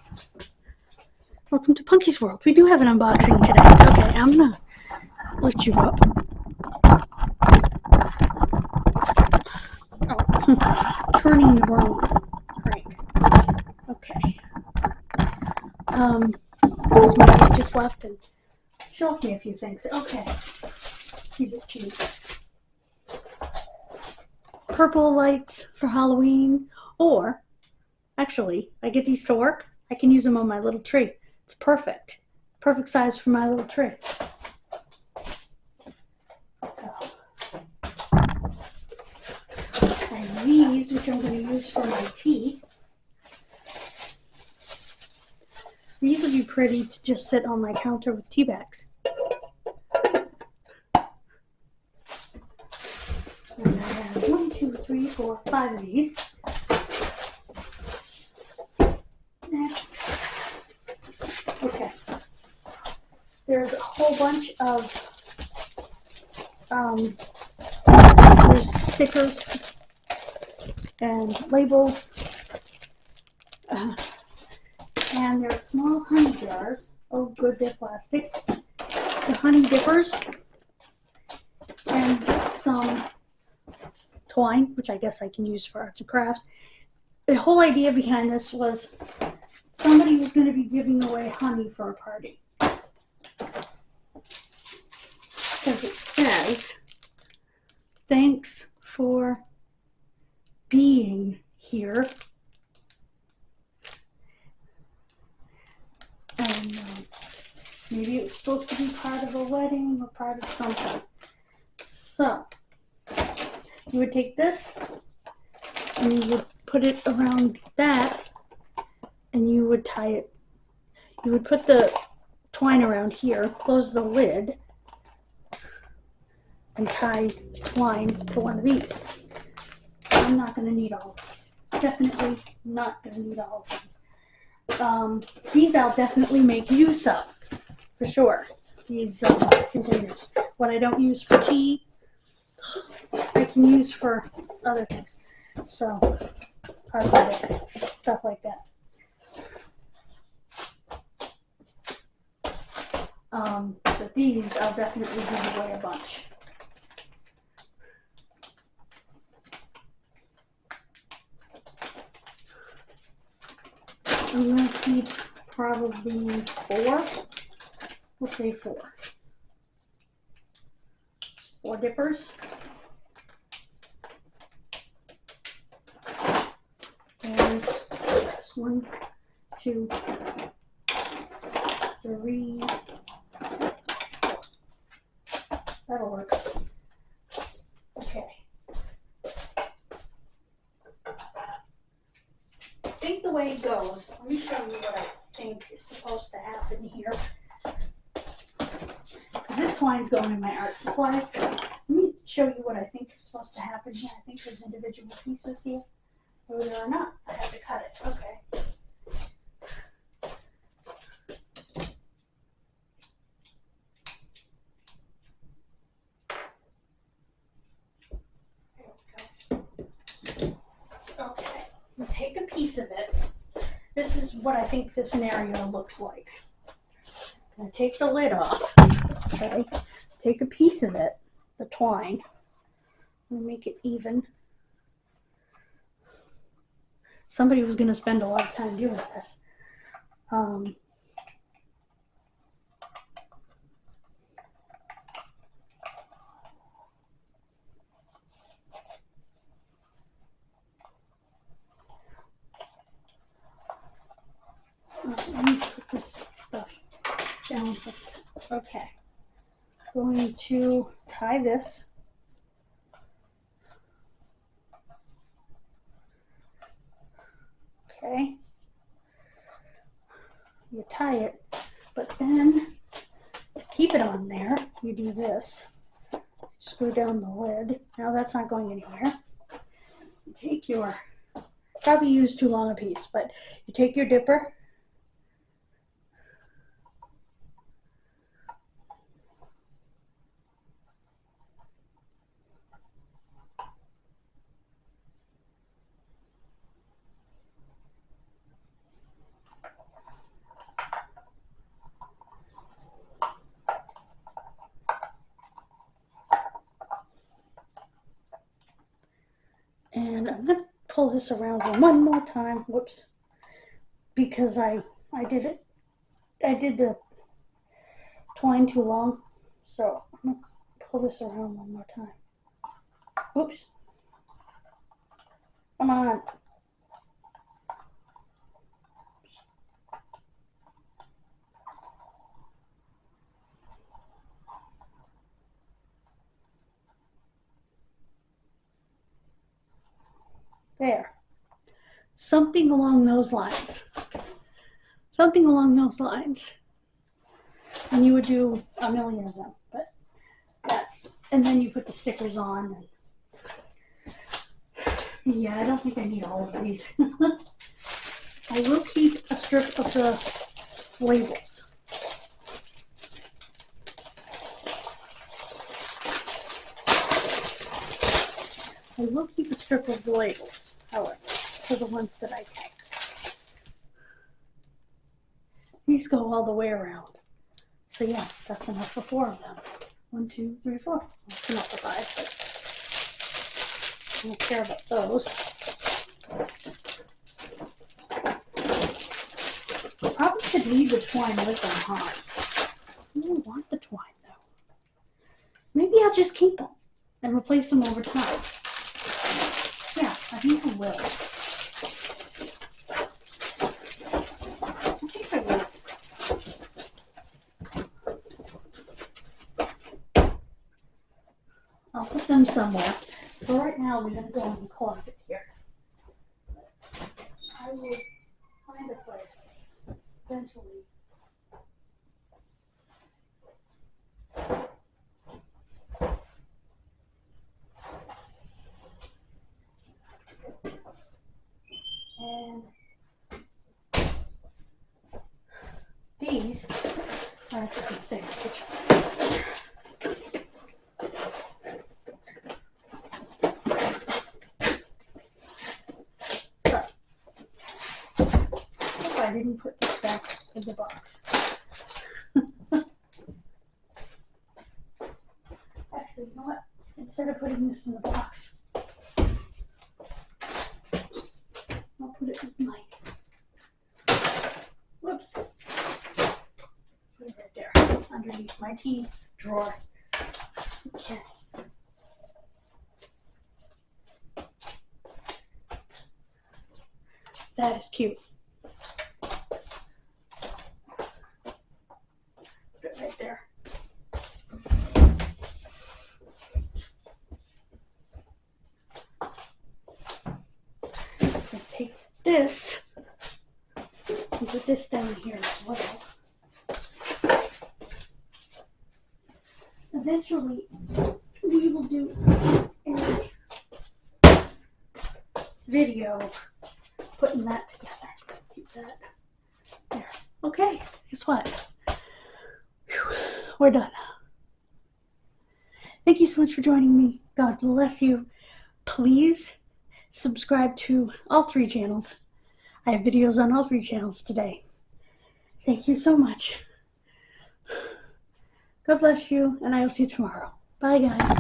guys. Welcome to Punky's World. We do have an unboxing today. Okay, I'm gonna lift you up. Oh, turning the wrong crank. Okay. Because my aunt just left and showed me a few things. Okay. These are cute. Purple lights for Halloween, or actually, I get these to work. I can use them on my little tree. It's perfect. Perfect size for my little tree. So, and these, which I'm going to use for my tea. These would be pretty to just sit on my counter with tea bags. And I have 1, 2, 3, 4, 5 of these. Next. Okay. There's a whole bunch of there's stickers and labels. And there are small honey jars. Oh, good, they're plastic. The honey dippers. And some twine, which I guess I can use for arts and crafts. The whole idea behind this was somebody was going to be giving away honey for a party. Because it says, thanks for being here. And maybe it was supposed to be part of a wedding or part of something. So, you would take this and you would put it around that and you would tie it. You would put the twine around here, close the lid, and tie twine to one of these. I'm not going to need all of these. Definitely not going to need all of these. These I'll definitely make use of, for sure. These containers. What I don't use for tea, I can use for other things. So, cosmetics, stuff like that. But these I'll definitely give away a bunch. I'm going to keep probably 4. We'll say 4. 4 dippers. And just 1, 2, 3. That'll work. Okay. I think the way it goes, let me show you what I think is supposed to happen here. Because this twine's going in my art supplies. Let me show you what I think is supposed to happen here. I think there's individual pieces here. Whether or not, I have to cut it. Okay. Okay, we'll take a piece of it. This is what I think the scenario looks like. I'm going to take the lid off. Okay, take a piece of it, the twine, and make it even. Somebody was going to spend a lot of time doing this. Let me put this stuff down. Okay. Going to tie this. Okay. You tie it, but then to keep it on there, you do this. Screw down the lid. Now that's not going anywhere. You take your, probably use too long a piece, but you take your dipper. pull this around one more time. Whoops. Because I did the twine too long. So I'm going to pull this around one more time. Whoops. Come on. There. Something along those lines. Something along those lines. And you would do a million of them, but that's, and then you put the stickers on. And yeah, I don't think I need all of these. I will keep a strip of the labels. I will keep a strip of the labels, however, for the ones that I tagged. These go all the way around. So yeah, that's enough for 4 of them. 1, 2, 3, 4. Well, that's enough for 5, but I don't care about those. Probably should leave the twine with them, huh? I don't want the twine though. Maybe I'll just keep them and replace them over time. Yeah, I think I will. I'll put them somewhere. For right now, we're going to go in the closet here. I will find a place eventually. And these are actually going to stay in the kitchen. I didn't put this back in the box. Actually, you know what? Instead of putting this in the box, I'll put it in my, whoops, put it right there, underneath my tea drawer. Okay. That is cute. Right there. I'll take this and put this down here as well. Eventually, we will do a video putting that together. Keep that there. Okay, guess what? We're done. Thank you so much for joining me. God bless you. Please subscribe to all 3 channels. I have videos on all 3 channels today. Thank you so much. God bless you, and I will see you tomorrow. Bye, guys.